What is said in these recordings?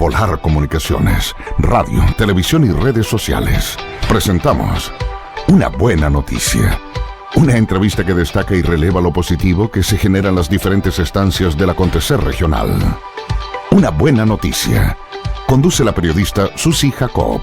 Polar Comunicaciones, radio, televisión y redes sociales. Presentamos Una Buena Noticia. Una entrevista que destaca y releva lo positivo que se genera en las diferentes estancias del acontecer regional. Una Buena Noticia. Conduce la periodista Susi Jacob.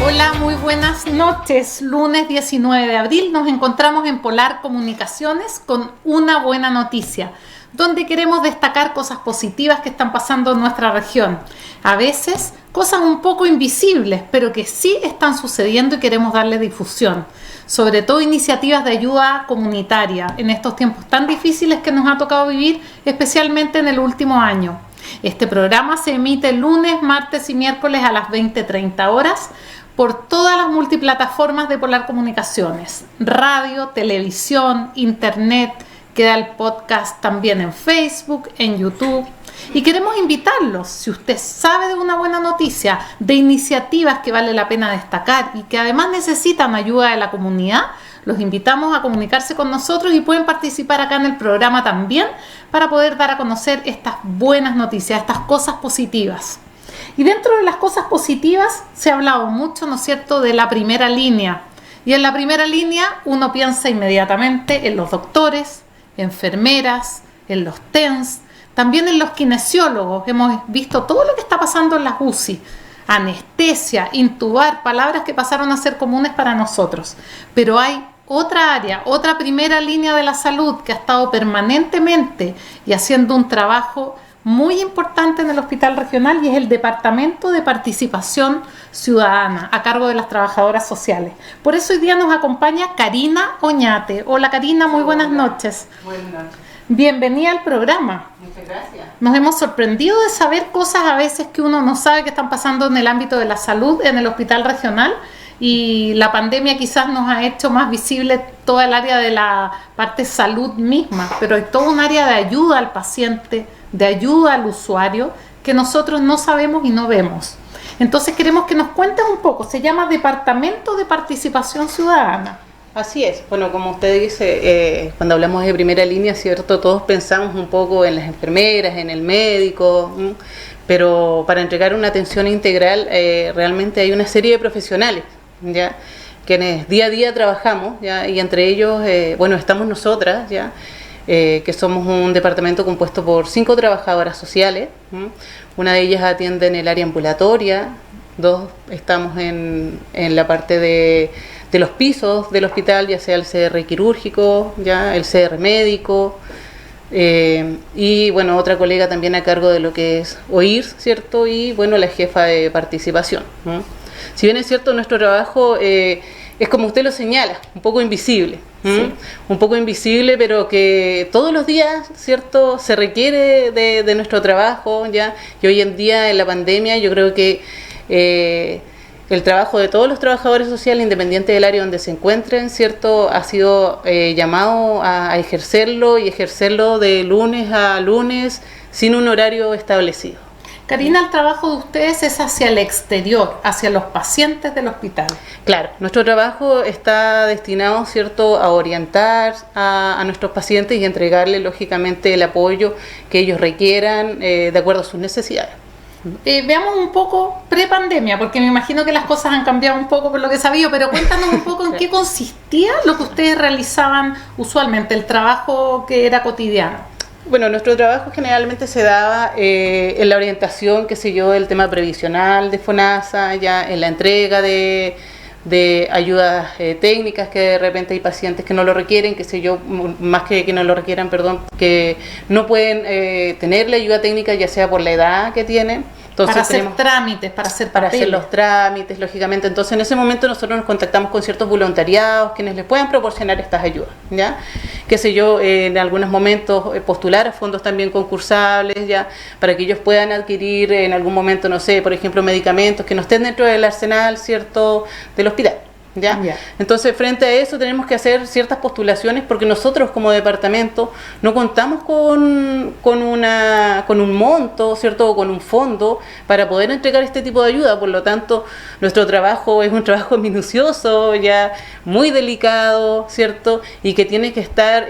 Hola, muy buenas noches. Lunes 19 de abril nos encontramos en Polar Comunicaciones con Una Buena Noticia, donde queremos destacar cosas positivas que están pasando en nuestra región. A veces cosas un poco invisibles, pero que sí están sucediendo y queremos darle difusión. Sobre todo iniciativas de ayuda comunitaria en estos tiempos tan difíciles que nos ha tocado vivir, especialmente en el último año. Este programa se emite lunes, martes y miércoles a las 20:30 horas por todas las multiplataformas de Polar Comunicaciones, radio, televisión, internet. Queda el podcast también en Facebook, en YouTube. Y queremos invitarlos, si usted sabe de una buena noticia, de iniciativas que vale la pena destacar y que además necesitan ayuda de la comunidad, los invitamos a comunicarse con nosotros y pueden participar acá en el programa también para poder dar a conocer estas buenas noticias, estas cosas positivas. Y dentro de las cosas positivas se ha hablado mucho, ¿no es cierto?, de la primera línea. Y en la primera línea uno piensa inmediatamente en los doctores, enfermeras, en los TENS, también en los kinesiólogos. Hemos visto todo lo que está pasando en las UCI, anestesia, intubar, palabras que pasaron a ser comunes para nosotros. Pero hay otra área, otra primera línea de la salud que ha estado permanentemente y haciendo un trabajo muy importante en el hospital regional, y es el Departamento de Participación Ciudadana a cargo de las trabajadoras sociales. Por eso hoy día nos acompaña Karina Oñate. Hola Karina, muy buenas noches. Buenas noches. Bienvenida al programa. Muchas gracias. Nos hemos sorprendido de saber cosas a veces que uno no sabe que están pasando en el ámbito de la salud en el hospital regional, y la pandemia quizás nos ha hecho más visible toda el área de la parte salud misma, pero hay todo un área de ayuda al paciente, de ayuda al usuario, que nosotros no sabemos y no vemos. Entonces queremos que nos cuentes un poco. Se llama Departamento de Participación Ciudadana. Así es. Bueno, como usted dice, cuando hablamos de primera línea, ¿cierto? Todos pensamos un poco en las enfermeras, en el médico, pero para entregar una atención integral realmente hay una serie de profesionales, ¿ya?, quienes día a día trabajamos, ¿ya?, y entre ellos, estamos nosotras, ¿ya?, que somos un departamento compuesto por 5 trabajadoras sociales. Una de ellas atiende en el área ambulatoria, 2 estamos en la parte de los pisos del hospital, ya sea el CR quirúrgico, ya el CR médico, y bueno, otra colega también a cargo de lo que es OIR, ¿cierto? Y bueno, la jefa de participación. Si bien es cierto, nuestro trabajo es como usted lo señala, un poco invisible. Sí. Un poco invisible, pero que todos los días, ¿cierto?, se requiere de nuestro trabajo, ¿ya? Y hoy en día, en la pandemia, yo creo que el trabajo de todos los trabajadores sociales, independiente del área donde se encuentren, ¿cierto?, ha sido llamado a ejercerlo, y ejercerlo de lunes a lunes sin un horario establecido. Karina, el trabajo de ustedes es hacia el exterior, hacia los pacientes del hospital. Claro, nuestro trabajo está destinado, ¿cierto?, a orientar a nuestros pacientes y entregarles, lógicamente, el apoyo que ellos requieran de acuerdo a sus necesidades. Veamos un poco pre-pandemia, porque me imagino que las cosas han cambiado un poco por lo que he sabido, pero cuéntanos un poco en qué consistía lo que ustedes realizaban usualmente, el trabajo que era cotidiano. Bueno, nuestro trabajo generalmente se daba en la orientación, qué sé yo, del tema previsional de FONASA, ya en la entrega de ayudas técnicas, que de repente hay pacientes que no lo requieren, qué sé yo, más que no lo requieran, perdón, que no pueden tener la ayuda técnica, ya sea por la edad que tienen. Entonces, para hacer trámites, para hacer los trámites, lógicamente. Entonces, en ese momento nosotros nos contactamos con ciertos voluntariados quienes les puedan proporcionar estas ayudas, ¿ya? Qué sé yo, en algunos momentos postular a fondos también concursables, ¿ya?, para que ellos puedan adquirir en algún momento, no sé, por ejemplo, medicamentos que no estén dentro del arsenal, ¿cierto?, del hospital. ¿ya? Entonces, frente a eso tenemos que hacer ciertas postulaciones porque nosotros como departamento no contamos con un monto, ¿cierto? O con un fondo para poder entregar este tipo de ayuda. Por lo tanto, nuestro trabajo es un trabajo minucioso, ya muy delicado, ¿cierto? Y que tiene que estar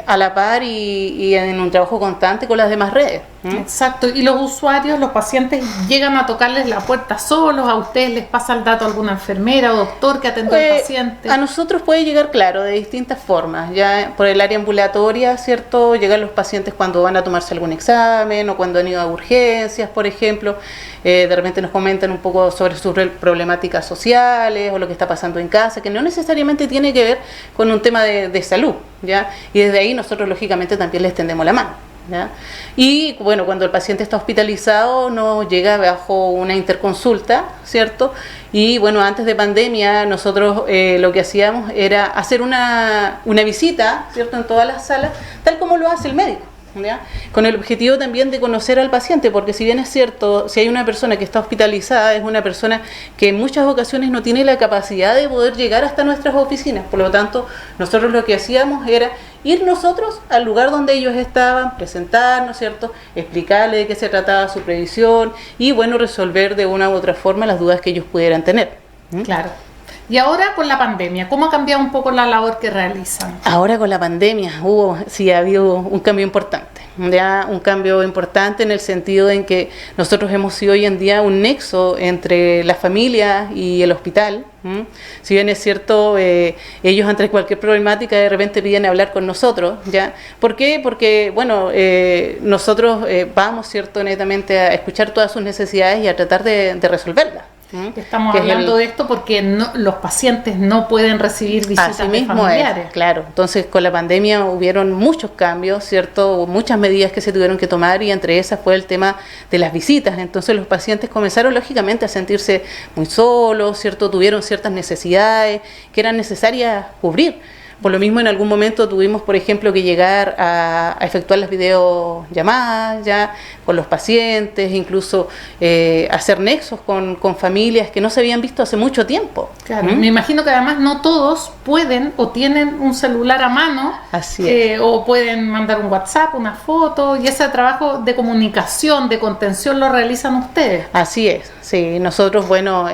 a la par y en un trabajo constante con las demás redes. Exacto, y los usuarios, los pacientes llegan a tocarles la puerta solos, a ustedes les pasa el dato a alguna enfermera o doctor que atendió al paciente. A nosotros puede llegar, claro, de distintas formas, ya por el área ambulatoria, ¿cierto? Llegan los pacientes cuando van a tomarse algún examen o cuando han ido a urgencias, por ejemplo, de repente nos comentan un poco sobre sus problemáticas sociales o lo que está pasando en casa, que no necesariamente tiene que ver con un tema de salud, ¿ya? Y desde ahí nosotros lógicamente también les tendemos la mano, ¿ya? Y bueno, cuando el paciente está hospitalizado nos llega bajo una interconsulta, ¿cierto? Y bueno, antes de pandemia nosotros lo que hacíamos era hacer una visita, ¿cierto? En todas las salas, tal como lo hace el médico, ¿ya? Con el objetivo también de conocer al paciente, porque si bien es cierto, si hay una persona que está hospitalizada, es una persona que en muchas ocasiones no tiene la capacidad de poder llegar hasta nuestras oficinas. Por lo tanto, nosotros lo que hacíamos era ir nosotros al lugar donde ellos estaban, presentarnos, ¿cierto? Explicarles de qué se trataba su previsión y, bueno, resolver de una u otra forma las dudas que ellos pudieran tener. Claro. Y ahora con la pandemia, ¿cómo ha cambiado un poco la labor que realizan? Ahora con la pandemia ha habido un cambio importante, ya un cambio importante en el sentido en que nosotros hemos sido hoy en día un nexo entre la familia y el hospital. Si bien es cierto, ellos ante cualquier problemática de repente piden hablar con nosotros, ¿ya? ¿Por qué? Porque, bueno, nosotros vamos, ¿cierto?, netamente a escuchar todas sus necesidades y a tratar de resolverlas. Estamos hablando de esto porque los pacientes no pueden recibir visitas de familiares. Claro, entonces con la pandemia hubieron muchos cambios, ¿cierto? Muchas medidas que se tuvieron que tomar y entre esas fue el tema de las visitas. Entonces los pacientes comenzaron lógicamente a sentirse muy solos, ¿cierto? Tuvieron ciertas necesidades que eran necesarias cubrir. Por lo mismo, en algún momento tuvimos, por ejemplo, que llegar a efectuar las videollamadas ya con los pacientes, incluso hacer nexos con familias que no se habían visto hace mucho tiempo. Claro, me imagino que además no todos pueden o tienen un celular a mano. Así es. O pueden mandar un WhatsApp, una foto, y ese trabajo de comunicación, de contención lo realizan ustedes. Así es, sí. Nosotros, bueno,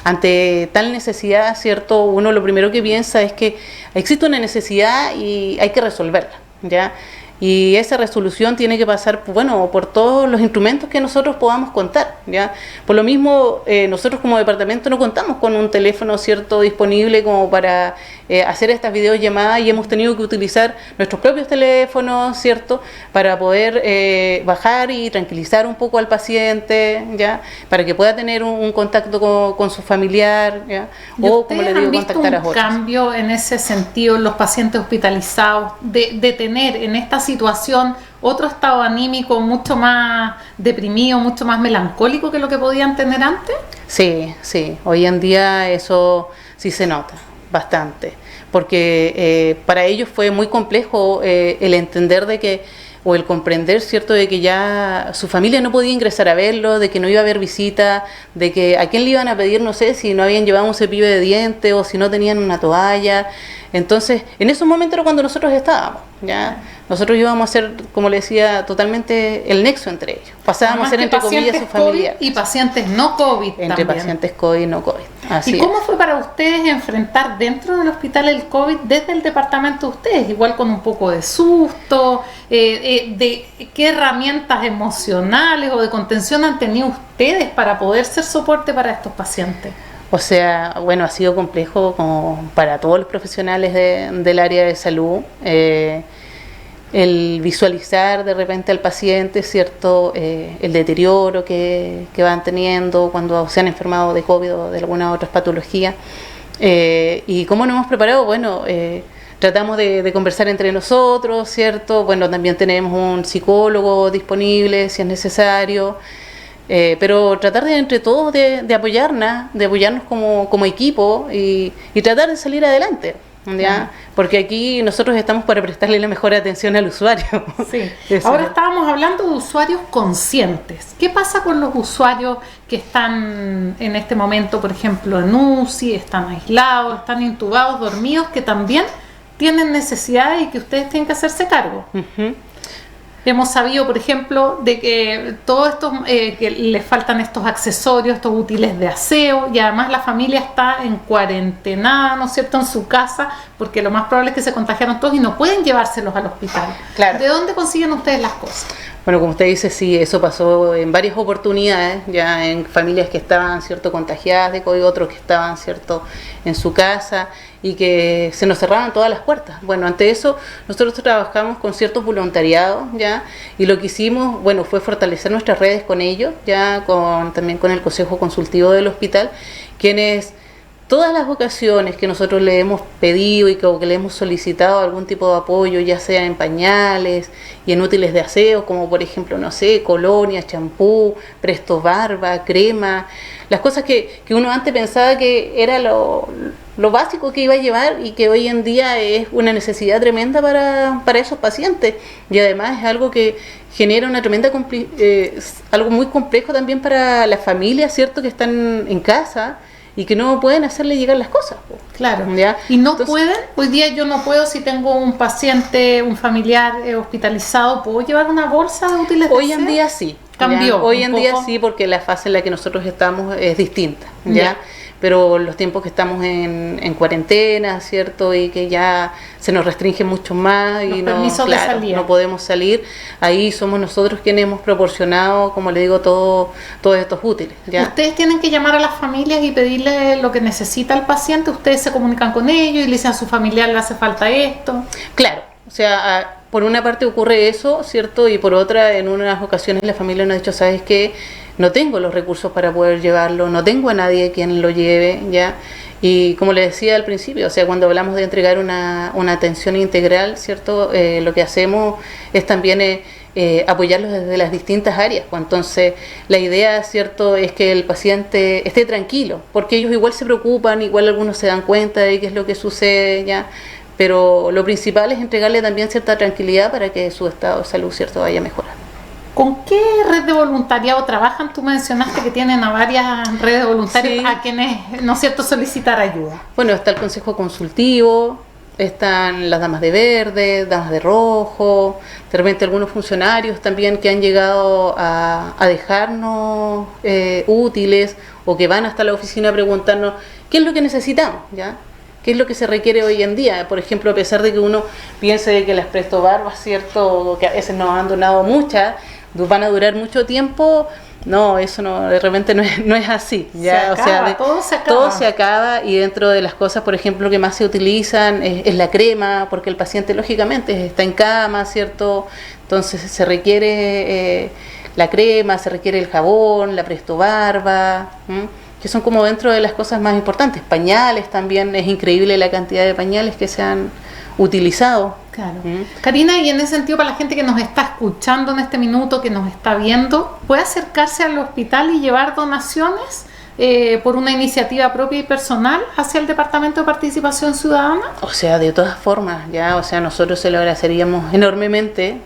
ante tal necesidad, ¿cierto? Uno lo primero que piensa es que existe una necesidad y hay que resolverla, ¿ya? Y esa resolución tiene que pasar, bueno, por todos los instrumentos que nosotros podamos contar, ¿ya? Por lo mismo, nosotros como departamento no contamos con un teléfono, ¿cierto?, disponible como para hacer estas videollamadas y hemos tenido que utilizar nuestros propios teléfonos, ¿cierto?, para poder bajar y tranquilizar un poco al paciente, ¿ya?, para que pueda tener un contacto con su familiar, ¿ya?, o, como le digo, contactar a otros. ¿Han visto un cambio en ese sentido en los pacientes hospitalizados de tener en esta situación otro estado anímico mucho más deprimido, mucho más melancólico que lo que podían tener antes? Sí, sí, hoy en día eso sí se nota bastante, porque para ellos fue muy complejo el entender de que, o el comprender, ¿cierto?, de que ya su familia no podía ingresar a verlo, de que no iba a haber visita, de que a quién le iban a pedir, no sé, si no habían llevado un cepillo de dientes o si no tenían una toalla. Entonces, en esos momentos era cuando nosotros estábamos, ¿ya? Nosotros íbamos a ser, como le decía, totalmente el nexo entre ellos. Pasábamos a ser, entre comillas, su familia. Y pacientes no COVID entre también. Pacientes COVID y no COVID. Así ¿Y cómo fue para ustedes enfrentar dentro del hospital el COVID desde el departamento de ustedes? Igual con un poco de susto, de qué herramientas emocionales o de contención han tenido ustedes para poder ser soporte para estos pacientes. O sea, bueno, ha sido complejo como para todos los profesionales del área de salud, el visualizar de repente al paciente, ¿cierto?, el deterioro que van teniendo cuando se han enfermado de COVID o de alguna otra patología. ¿Y cómo nos hemos preparado? Bueno, tratamos de conversar entre nosotros, ¿cierto? Bueno, también tenemos un psicólogo disponible si es necesario. Pero tratar de entre todos de apoyarnos como equipo y tratar de salir adelante, ¿ya? Porque aquí nosotros estamos para prestarle la mejor atención al usuario. Sí. Ahora estábamos hablando de usuarios conscientes. ¿Qué pasa con los usuarios que están en este momento, por ejemplo, en UCI, están aislados, están intubados, dormidos, que también tienen necesidades y que ustedes tienen que hacerse cargo? Hemos sabido, por ejemplo, de que todos estos, que les faltan estos accesorios, estos útiles de aseo, y además la familia está en cuarentena, ¿no es cierto?, en su casa, porque lo más probable es que se contagiaron todos y no pueden llevárselos al hospital. Claro. ¿De dónde consiguen ustedes las cosas? Bueno, como usted dice, sí, eso pasó en varias oportunidades, ya en familias que estaban, ¿cierto?, contagiadas de COVID, otros que estaban, ¿cierto?, en su casa y que se nos cerraban todas las puertas. Bueno, ante eso nosotros trabajamos con ciertos voluntariados, ya, y lo que hicimos, bueno, fue fortalecer nuestras redes con ellos, ya, también con el Consejo Consultivo del Hospital, quienes todas las ocasiones que nosotros le hemos pedido y que le hemos solicitado algún tipo de apoyo, ya sea en pañales y en útiles de aseo, como por ejemplo, no sé, colonia, champú, presto barba, crema, las cosas que uno antes pensaba que era lo básico que iba a llevar y que hoy en día es una necesidad tremenda para esos pacientes, y además es algo que genera una tremenda algo muy complejo también para las familias, ¿cierto?, que están en casa y que no pueden hacerle llegar las cosas. Claro. ¿Ya? Y no pueden, hoy día yo no puedo, si tengo un paciente, un familiar hospitalizado, ¿puedo llevar una bolsa de útiles de aseo? Hoy en día sí. Cambió. ¿Ya? Hoy en día sí, porque la fase en la que nosotros estamos es distinta, ¿ya? Ya. Pero los tiempos que estamos en cuarentena, ¿cierto?, y que ya se nos restringe mucho más y permisos de salida. no podemos salir, ahí somos nosotros quienes hemos proporcionado, como le digo, todos estos útiles, ¿ya? Ustedes tienen que llamar a las familias y pedirle lo que necesita el paciente, ustedes se comunican con ellos y le dicen a su familiar le hace falta esto. Claro, o sea, por una parte ocurre eso, ¿cierto? Y por otra, en unas ocasiones la familia nos ha dicho, ¿sabes qué? No tengo los recursos para poder llevarlo, no tengo a nadie quien lo lleve, ¿ya? Y como le decía al principio, o sea, cuando hablamos de entregar una atención integral, ¿cierto? Lo que hacemos es también apoyarlos desde las distintas áreas. Pues entonces, la idea, ¿cierto?, es que el paciente esté tranquilo, porque ellos igual se preocupan, igual algunos se dan cuenta de qué es lo que sucede, ¿ya? Pero lo principal es entregarle también cierta tranquilidad para que su estado de salud, ¿cierto?, vaya mejorando. ¿Con qué red de voluntariado trabajan? Tú mencionaste que tienen a varias redes de voluntarios, sí, a quienes, ¿no es cierto?, solicitar ayuda. Bueno, está el Consejo Consultivo, están las Damas de Verde, Damas de Rojo, de repente algunos funcionarios también que han llegado a dejarnos útiles o que van hasta la oficina a preguntarnos qué es lo que necesitamos, ¿ya? ¿Qué es lo que se requiere hoy en día? Por ejemplo, a pesar de que uno piense que las presto barbas, ¿cierto?, que a veces nos han donado muchas, van a durar mucho tiempo, no, eso no, de repente no es así, ¿ya? Todo se acaba, y dentro de las cosas, por ejemplo, que más se utilizan es la crema, porque el paciente lógicamente está en cama, ¿cierto? Entonces se requiere la crema, se requiere el jabón, la presto barba, que son como dentro de las cosas más importantes. Pañales también, es increíble la cantidad de pañales que se han utilizado. Claro. Karina, y en ese sentido, para la gente que nos está escuchando en este minuto, que nos está viendo, ¿puede acercarse al hospital y llevar donaciones por una iniciativa propia y personal hacia el Departamento de Participación Ciudadana? O sea, de todas formas, ya, o sea, nosotros se lo agradeceríamos enormemente,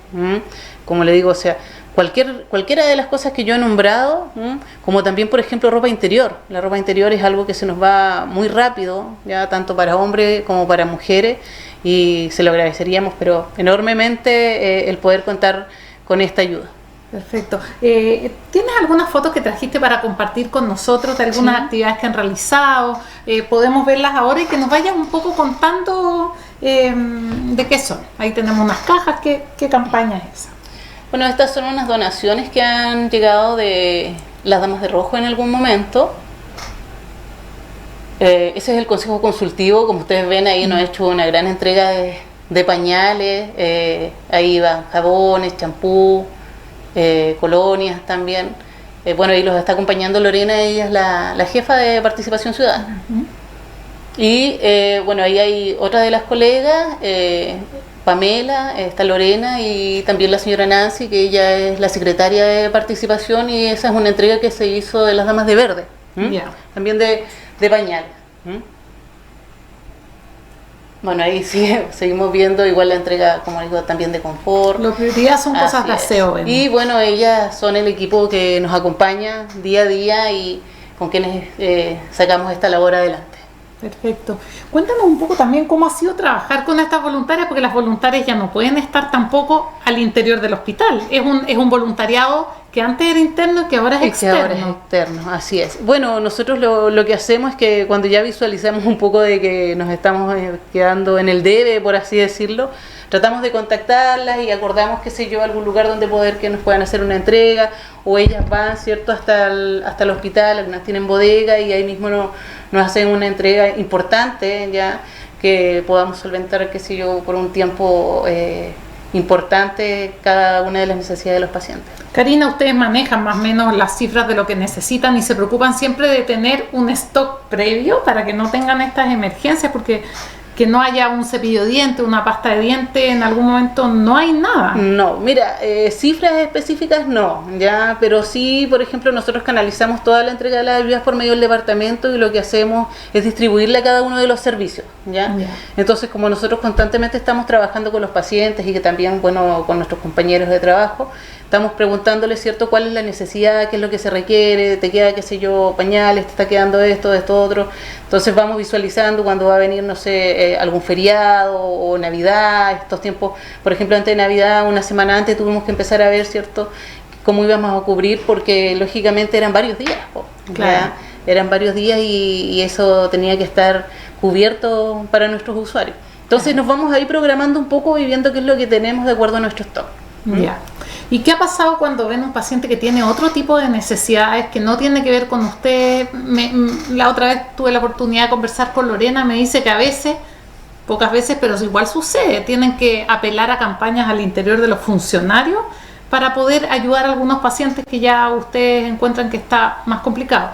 como le digo, o sea, cualquiera de las cosas que yo he nombrado, como también, por ejemplo, ropa interior. La ropa interior es algo que se nos va muy rápido, ya, tanto para hombres como para mujeres, y se lo agradeceríamos, pero enormemente, el poder contar con esta ayuda. Perfecto. ¿Tienes algunas fotos que trajiste para compartir con nosotros de algunas actividades que han realizado? Podemos verlas ahora y que nos vayas un poco contando de qué son. Ahí tenemos unas cajas. ¿Qué campaña es esa? Bueno, estas son unas donaciones que han llegado de las Damas de Rojo en algún momento. Ese es el Consejo Consultivo, como ustedes ven ahí nos ha hecho una gran entrega de pañales, ahí van jabones, champú, colonias también. Bueno, ahí los está acompañando Lorena, ella es la jefa de Participación Ciudadana. Y bueno, ahí hay otra de las colegas, Pamela, está Lorena y también la señora Nancy, que ella es la secretaria de Participación, y esa es una entrega que se hizo de las Damas de Verde, también de pañales. Bueno, ahí sí seguimos viendo igual la entrega, como digo, también de confort. La prioridad son cosas de aseo. Y bueno, ellas son el equipo que nos acompaña día a día y con quienes sacamos esta labor adelante. Perfecto. Cuéntanos un poco también cómo ha sido trabajar con estas voluntarias, porque las voluntarias ya no pueden estar tampoco al interior del hospital. Es un voluntariado que antes era interno y que ahora es externo. Que ahora es externo, así es. Bueno, nosotros lo que hacemos es que cuando ya visualizamos un poco de que nos estamos quedando en el debe, por así decirlo, tratamos de contactarlas y acordamos, qué sé yo, algún lugar donde poder que nos puedan hacer una entrega, o ellas van, ¿cierto?, hasta el hospital, algunas tienen bodega y ahí mismo nos hacen una entrega importante, ya que podamos solventar, qué sé yo, por un tiempo importante cada una de las necesidades de los pacientes. Karina, ustedes manejan más o menos las cifras de lo que necesitan y se preocupan siempre de tener un stock previo para que no tengan estas emergencias, porque que no haya un cepillo de dientes, una pasta de dientes, en algún momento no hay nada. No, mira, cifras específicas no, ya, pero sí, por ejemplo, nosotros canalizamos toda la entrega de las ayudas por medio del departamento y lo que hacemos es distribuirle a cada uno de los servicios, ¿ya? Entonces, como nosotros constantemente estamos trabajando con los pacientes y que también, bueno, con nuestros compañeros de trabajo, estamos preguntándoles, ¿cierto?, cuál es la necesidad, qué es lo que se requiere, te queda, qué sé yo, pañales, te está quedando esto otro. Entonces vamos visualizando cuando va a venir, no sé, algún feriado o Navidad, estos tiempos, por ejemplo, antes de Navidad, una semana antes tuvimos que empezar a ver, ¿cierto?, cómo íbamos a cubrir, porque lógicamente eran varios días, claro. Eran varios días y eso tenía que estar cubierto para nuestros usuarios. Entonces nos vamos a ir programando un poco y viendo qué es lo que tenemos de acuerdo a nuestro stock. Ya. ¿Y qué ha pasado cuando ven un paciente que tiene otro tipo de necesidades que no tiene que ver con usted? La otra vez tuve la oportunidad de conversar con Lorena, me dice que a veces, pocas veces, pero igual sucede, tienen que apelar a campañas al interior de los funcionarios para poder ayudar a algunos pacientes que ya ustedes encuentran que está más complicado.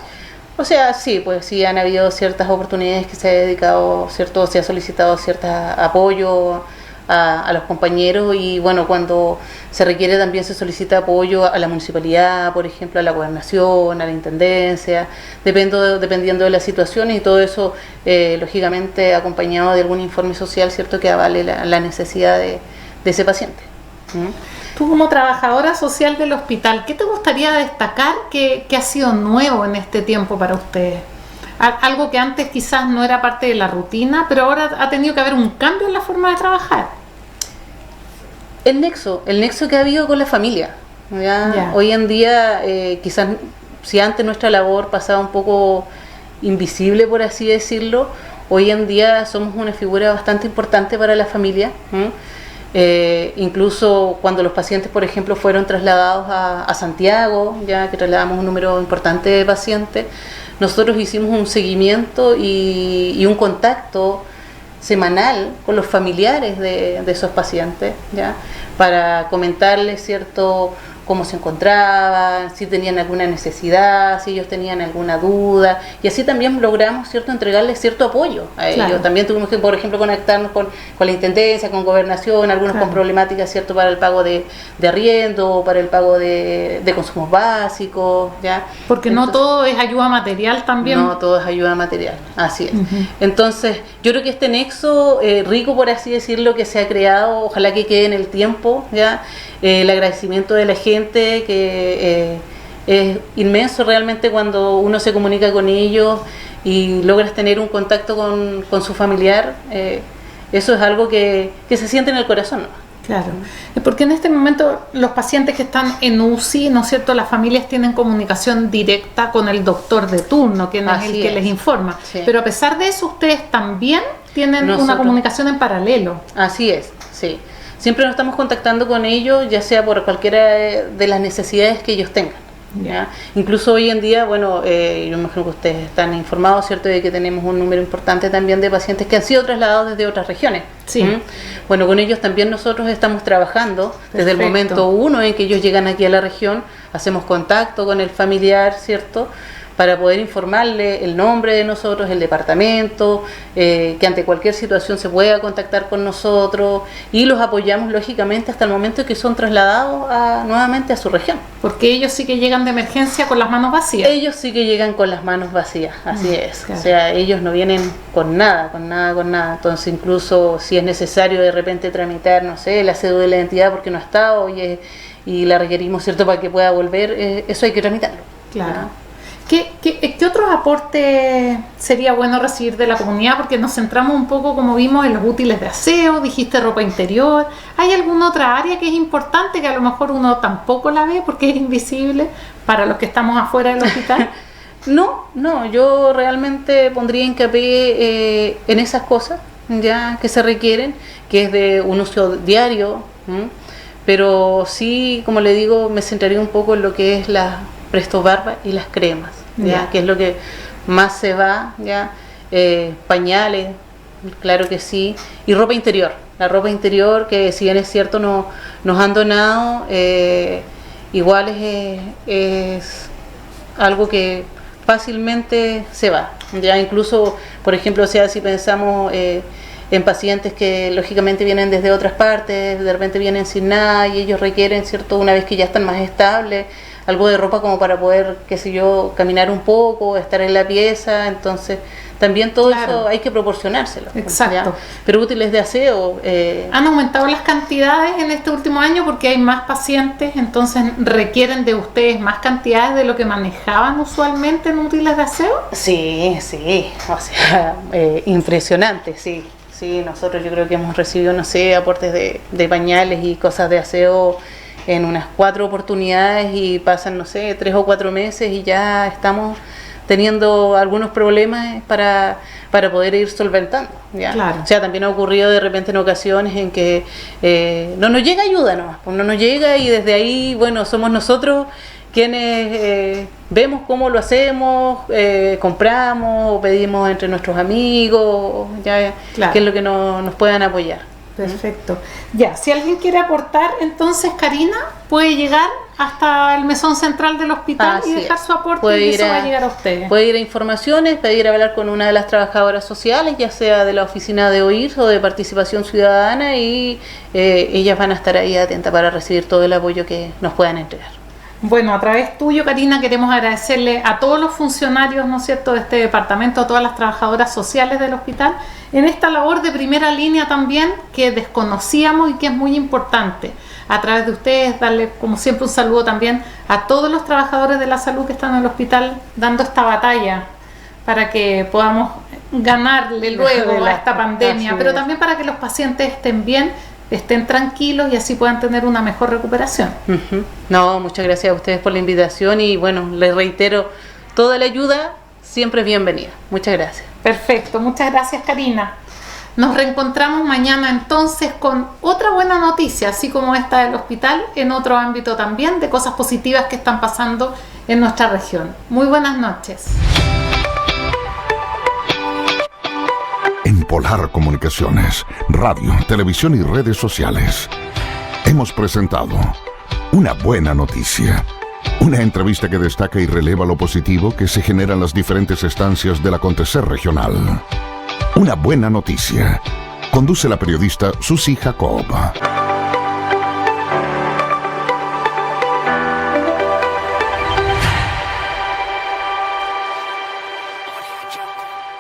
O sea, sí, pues sí han habido ciertas oportunidades que se ha dedicado, ¿cierto?, se ha solicitado cierto apoyo a los compañeros y bueno, cuando se requiere también se solicita apoyo a la municipalidad, por ejemplo, a la gobernación, a la intendencia, dependiendo de las situaciones y todo eso, lógicamente acompañado de algún informe social, ¿cierto?, que avale la necesidad de ese paciente. Tú como trabajadora social del hospital, ¿qué te gustaría destacar que ha sido nuevo en este tiempo para ustedes? Algo que antes quizás no era parte de la rutina, pero ahora ha tenido que haber un cambio en la forma de trabajar. El nexo que ha habido con la familia. ¿Ya? Hoy en día, quizás si antes nuestra labor pasaba un poco invisible, por así decirlo, hoy en día somos una figura bastante importante para la familia. Incluso cuando los pacientes, por ejemplo, fueron trasladados a Santiago, ya que trasladamos un número importante de pacientes, nosotros hicimos un seguimiento y un contacto semanal con los familiares de esos pacientes, ¿ya?, para comentarles, ¿cierto?, cómo se encontraban, si tenían alguna necesidad, si ellos tenían alguna duda, y así también logramos, ¿cierto?, entregarles cierto apoyo a ellos. También tuvimos que, por ejemplo, conectarnos con la intendencia, con gobernación, algunos con problemáticas, ¿cierto?, para el pago de arriendo, para el pago de consumos básicos, ¿ya? Porque entonces, no todo es ayuda material también. No todo es ayuda material, así es. Entonces, yo creo que este nexo rico, por así decirlo, que se ha creado, ojalá que quede en el tiempo, ¿ya? El agradecimiento de la gente, que es inmenso realmente cuando uno se comunica con ellos y logras tener un contacto con su familiar, eso es algo que se siente en el corazón, ¿no? Claro, porque en este momento los pacientes que están en UCI, ¿no es cierto?, las familias tienen comunicación directa con el doctor de turno, que es el que les informa, pero a pesar de eso ustedes también tienen una comunicación en paralelo. Así es, sí. Siempre nos estamos contactando con ellos, ya sea por cualquiera de las necesidades que ellos tengan. ¿Ya? Incluso hoy en día, bueno, yo me imagino que ustedes están informados, ¿cierto?, de que tenemos un número importante también de pacientes que han sido trasladados desde otras regiones. Sí. Bueno, con ellos también nosotros estamos trabajando. Perfecto. Desde el momento uno en que ellos llegan aquí a la región, hacemos contacto con el familiar, ¿cierto?, para poder informarle el nombre de nosotros, el departamento, que ante cualquier situación se pueda contactar con nosotros y los apoyamos lógicamente hasta el momento en que son trasladados nuevamente a su región. Porque ellos sí que llegan de emergencia con las manos vacías. Ellos sí que llegan con las manos vacías, así es. Claro. O sea, ellos no vienen con nada. Entonces, incluso si es necesario de repente tramitar, no sé, la cédula de la identidad porque no está, y la requerimos, ¿cierto?, para que pueda volver, eso hay que tramitarlo. Claro. ¿No? ¿Qué otros aportes sería bueno recibir de la comunidad? Porque nos centramos un poco, como vimos, en los útiles de aseo, dijiste ropa interior. ¿Hay alguna otra área que es importante que a lo mejor uno tampoco la ve porque es invisible para los que estamos afuera del hospital? No, yo realmente pondría hincapié en esas cosas ya que se requieren, que es de un uso diario, pero sí, como le digo, me centraría un poco en lo que es la Presto Barba y las cremas, ¿ya? Que es lo que más se va, ¿ya? Pañales, claro que sí, y ropa interior. La ropa interior, que si bien es cierto nos han donado, igual es algo que fácilmente se va, ya incluso, por ejemplo, o sea, si pensamos en pacientes que lógicamente vienen desde otras partes, de repente vienen sin nada y ellos requieren, cierto, una vez que ya están más estables, algo de ropa como para poder, qué sé yo, caminar un poco, estar en la pieza. Entonces también todo eso hay que proporcionárselo. Exacto. ¿Ya? Pero útiles de aseo. Han aumentado las cantidades en este último año porque hay más pacientes, entonces requieren de ustedes más cantidades de lo que manejaban usualmente en útiles de aseo. Sí, o sea, impresionante, sí. Sí, nosotros yo creo que hemos recibido, no sé, aportes de pañales y cosas de aseo en unas 4 oportunidades y pasan, no sé, 3 o 4 meses y ya estamos teniendo algunos problemas para poder ir solventando, ¿ya? Claro. O sea, también ha ocurrido de repente en ocasiones en que no nos llega ayuda nomás, pues no nos llega y desde ahí, bueno, somos nosotros quienes vemos cómo lo hacemos, compramos o pedimos entre nuestros amigos, ya, Claro. que es lo que nos puedan apoyar. Perfecto. Ya, si alguien quiere aportar, entonces Karina puede llegar hasta el mesón central del hospital y dejar su aporte y eso va a llegar a ustedes. Puede ir a informaciones, pedir hablar con una de las trabajadoras sociales, ya sea de la oficina de OIR o de Participación Ciudadana, y ellas van a estar ahí atentas para recibir todo el apoyo que nos puedan entregar. Bueno, a través tuyo, Karina, queremos agradecerle a todos los funcionarios, ¿no es cierto?, de este departamento, a todas las trabajadoras sociales del hospital, en esta labor de primera línea también, que desconocíamos y que es muy importante. A través de ustedes, darle, como siempre, un saludo también a todos los trabajadores de la salud que están en el hospital dando esta batalla para que podamos ganarle luego a esta pandemia, pero también para que los pacientes estén bien, estén tranquilos y así puedan tener una mejor recuperación. No, muchas gracias a ustedes por la invitación y bueno, les reitero, toda la ayuda siempre es bienvenida. Muchas gracias. Perfecto, muchas gracias, Karina. Nos reencontramos mañana entonces con otra buena noticia, así como esta del hospital, en otro ámbito también, de cosas positivas que están pasando en nuestra región. Muy buenas noches. En Polar Comunicaciones, radio, televisión y redes sociales, hemos presentado Una Buena Noticia. Una entrevista que destaca y releva lo positivo que se genera en las diferentes estancias del acontecer regional. Una Buena Noticia. Conduce la periodista Susi Jacob.